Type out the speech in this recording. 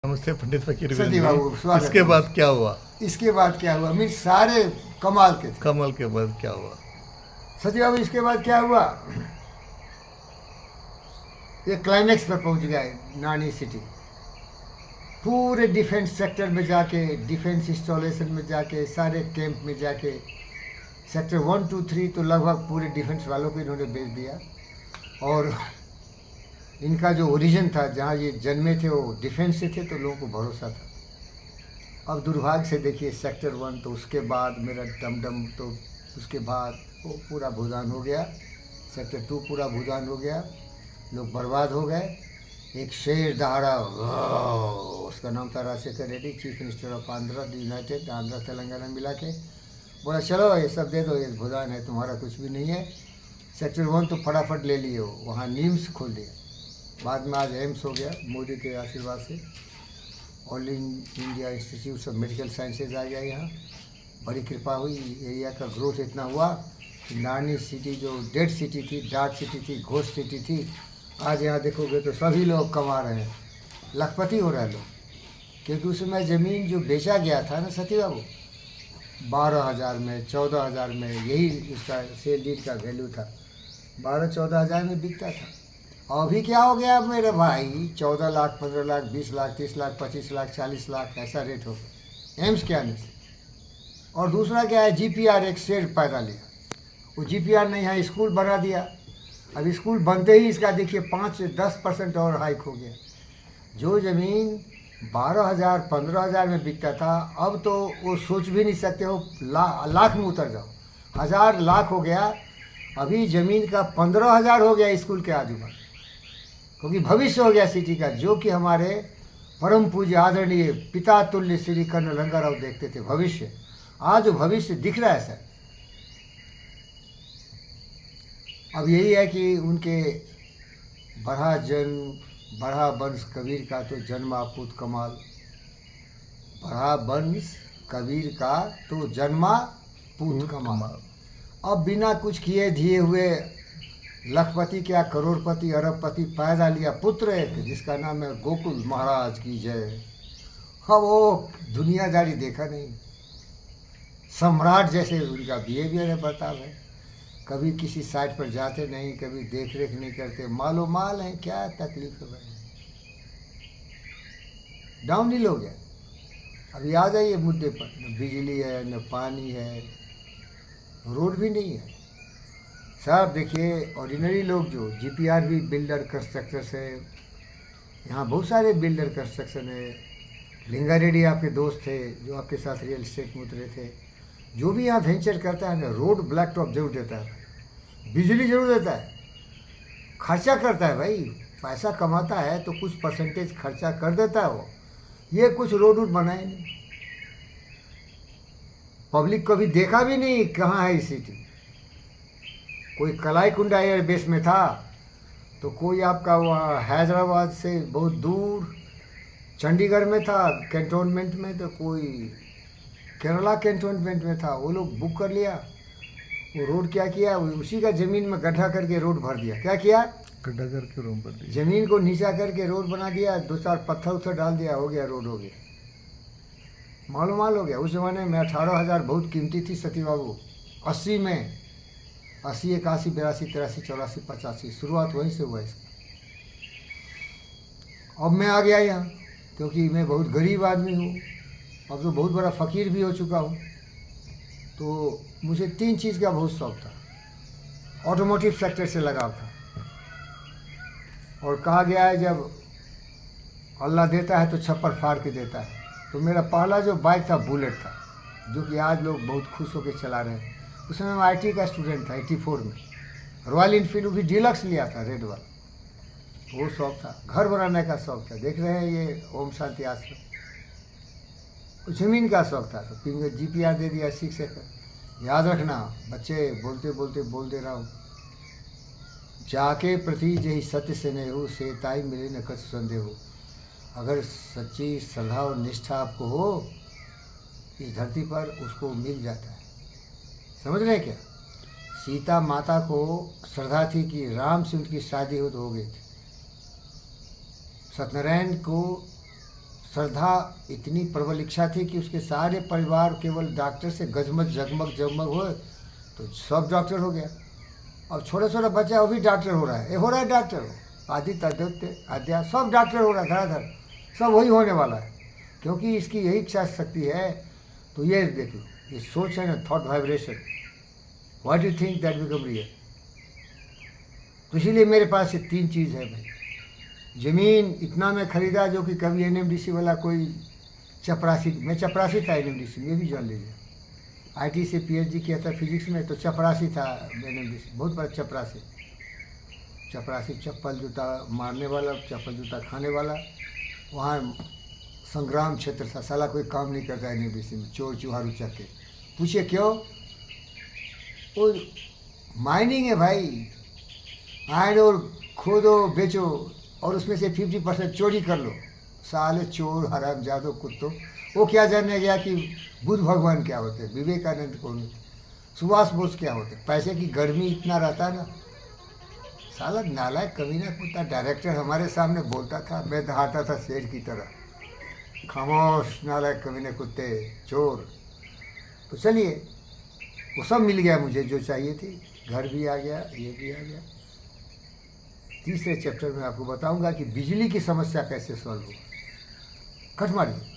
नमस्ते पंडित फकीर सती बाबू, जी। स्वागत इसके है। बाद क्या हुआ? इसके बाद क्या हुआ? मीन सारे कमाल के थे। कमल के बाद क्या हुआ? सती बाबू, इसके बाद क्या हुआ? ये क्लाइमेक्स पर पहुंच गया है नानी सिटी। पूरे डिफेंस सेक्टर में जाके, डिफेंस इंस्टॉलेशन में जाके, सारे कैंप में जाके, सेक्टर 1, 2, 3 तो लगभग पूरे डिफेंस वालों को इन्होंने बेच दिया। और इनका जो ओरिजिन था, जहाँ ये जन्मे थे, वो डिफेंस से थे, तो लोगों को भरोसा था। अब दुर्भाग्य से देखिए, सेक्टर 1 तो उसके बाद मेरा डमडम, तो उसके बाद वो पूरा भूदान हो गया। सेक्टर 2 पूरा भूदान हो गया, लोग बर्बाद हो गए। एक शेर दहाड़ा, उसका नाम था Rajasekhar Reddy, chief minister of Andhra, united Andhra Telangana मिला के, बोला चलो ये सब दे दो, ये भूदान है, तुम्हारा कुछ भी नहीं है। सेक्टर 1 तो फटाफट ले लिए, हो वहाँ नीम्स खोल दिया, बाद में आज एम्स हो गया मोदी के आशीर्वाद से। All India Institute of Medical Sciences आ गया यहाँ, बड़ी कृपा हुई। एरिया का ग्रोथ इतना हुआ कि नानी सिटी जो डेड सिटी थी, डार्क सिटी थी, घोस्ट सिटी थी, आज यहाँ देखोगे तो सभी लोग कमा रहे हैं, लखपति हो रहे हैं लोग। क्योंकि उस समय ज़मीन जो बेचा गया था ना सती बाबू, 12,000 में, 14,000 में, यही इसका सेल डीड का वैल्यू था। 12-14 हज़ार में बिकता था। अभी क्या हो गया मेरे भाई? 14 लाख, 15 लाख, 20 लाख, 30 लाख, 25 लाख, 40 लाख, ऐसा रेट हो गया एम्स के आने से। और दूसरा क्या है, जीपीआर एक शेर पैदा लिया। वो जीपीआर ने यहाँ स्कूल बना दिया। अब स्कूल बनते ही इसका देखिए 5 से 10% और हाइक हो गया। जो ज़मीन 12,000, 15,000 में बिकता था, अब तो वो सोच भी नहीं सकते हो, लाख में उतर जाओ, 1,000 लाख हो गया। अभी ज़मीन का 15,000 हो गया स्कूल के आजू बाजू, क्योंकि भविष्य हो गया सिटी का, जो कि हमारे परम पूज्य आदरणीय पिता तुल्य श्री कर्नल रंगाराव देखते थे भविष्य। आज वो भविष्य दिख रहा है सर। अब यही है कि उनके बढ़ा वंश कबीर का तो जन्मा पूत कमाल, बढ़ा वंश कबीर का तो जन्मा पूत कमाल। अब बिना कुछ किए दिए हुए लखपति क्या, करोड़पति, अरबपति पैदा लिया पुत्र एक, जिसका नाम है गोकुल महाराज की जय। हाँ, वो दुनियादारी देखा नहीं, सम्राट जैसे उनका बिहेवियर है, बर्ताव है। कभी किसी साइट पर जाते नहीं, कभी देख रेख नहीं करते, मालो माल है, क्या तकलीफ है भाई। डाउनहिल हो गया। अभी आ जाइए मुद्दे पर, न बिजली है, न पानी है, रोड भी नहीं है। साहब देखिए, ऑर्डिनरी लोग जो जीपीआर भी बिल्डर कंस्ट्रक्टर्स है, यहाँ बहुत सारे बिल्डर कंस्ट्रक्शन है। लिंगा रेड्डी आपके दोस्त थे, जो आपके साथ रियल एस्टेट में उतरे थे। जो भी यहाँ वेंचर करता है ना, रोड ब्लैक टॉप जरूर देता है, बिजली जरूर देता है, खर्चा करता है भाई। पैसा कमाता है तो कुछ परसेंटेज खर्चा कर देता है वो। ये कुछ रोड वोड बनाए नहीं, पब्लिक कभी देखा भी नहीं कहाँ है ये सिटी। कोई कलाई कुंडा एयरबेस में था, तो कोई आपका वहाँ हैदराबाद से बहुत दूर चंडीगढ़ में था कैंटोनमेंट में, तो कोई केरला कैंटोनमेंट में था। वो लोग बुक कर लिया, वो रोड क्या किया, उसी का ज़मीन में गड्ढा करके रोड भर दिया। क्या किया? गड्ढा करके रूम पर दिया, ज़मीन को नीचा करके रोड बना दिया, 2-4 पत्थर उथर डाल दिया, हो गया रोड, हो गया, मालूम माल हो गया। उस ज़माने में 18,000 बहुत कीमती थी सती बाबू। 80 में, 80, 81, 82, 83, 84, 85 शुरुआत वहीं से हुआ इसका। अब मैं आ गया यहाँ, क्योंकि मैं बहुत गरीब आदमी हूँ, अब तो बहुत बड़ा फ़कीर भी हो चुका हूँ। तो मुझे 3 चीज़ का बहुत शौक़ था। ऑटोमोटिव सेक्टर से लगाव था, और कहा गया है जब अल्लाह देता है तो छप्पर फाड़ के देता है। तो मेरा पहला जो बाइक था बुलेट था, जो कि आज लोग बहुत खुश होकर चला रहे हैं। उस समय मैं IT का स्टूडेंट था, 84 में। रॉयल इनफील्ड भी डीलक्स लिया था, रेड वाला, वो शौक़ था। घर बनाने का शौक़ था, देख रहे हैं ये ओम शांति आश्रम। ज़मीन का शौक़ था, तो जीपीआर दे दिया 6 एकड़। याद रखना बच्चे, बोलते बोलते बोल दे रहा हूँ, जाके प्रति जही सत्य से नहीं हो, से ताई मिले न कछ संदेह हो। अगर सच्ची श्रद्धा और निष्ठा आपको हो इस धरती पर, उसको मिल जाता है। समझ रहे हैं क्या? सीता माता को श्रद्धा थी कि राम से उनकी शादी हो तो हो गई थी। सत्यनारायण को श्रद्धा इतनी प्रबल इच्छा थी कि उसके सारे परिवार केवल डॉक्टर से गजमज जगमग जगमग हो, तो सब डॉक्टर हो गया। और छोटा छोटा बच्चा वो भी डॉक्टर हो रहा है, ये हो रहा है डॉक्टर, आदित्य आदित्य आद्या सब डॉक्टर हो रहा है, धड़ाधड़ सब वही होने वाला है, क्योंकि इसकी यही इच्छा शक्ति है। तो ये देख लो, ये सोच है ना, thought vibration, what you think that become real. तो इसीलिए मेरे पास ये 3 चीज़ है भाई। ज़मीन इतना मैं खरीदा जो कि कभी एनएमडीसी वाला कोई चपरासी, मैं चपरासी था एनएमडीसी में, ये भी जान लीजिए। आईटी से पीएचडी किया था फिजिक्स में, तो चपरासी था एनएमडीसी, बहुत बड़ा चपरासी। चपरासी चप्पल जूता मारने वाला, चप्पल जूता खाने वाला। वहाँ संग्राम क्षेत्र था, साला कोई काम नहीं करता एनएमडीसी में, चोर चुहारू चक के। पूछिए क्यों? वो माइनिंग है भाई, आयरन और खोदो बेचो और उसमें से 50% चोरी कर लो। साले चोर हरामजादो कुत्तों, वो क्या जानने गया कि बुद्ध भगवान क्या होते, विवेकानंद कौन होते, सुभाष बोस क्या होते। पैसे की गर्मी इतना रहता ना, साला नालायक कमीना कुत्ता डायरेक्टर हमारे सामने बोलता था, मैं दहाता था शेर की तरह, खामोश नालायक कमीने कुत्ते चोर। तो चलिए, वो सब मिल गया मुझे जो चाहिए थी, घर भी आ गया, ये भी आ गया। तीसरे चैप्टर में आपको बताऊंगा कि बिजली की समस्या कैसे सॉल्व हो। कट मारिए।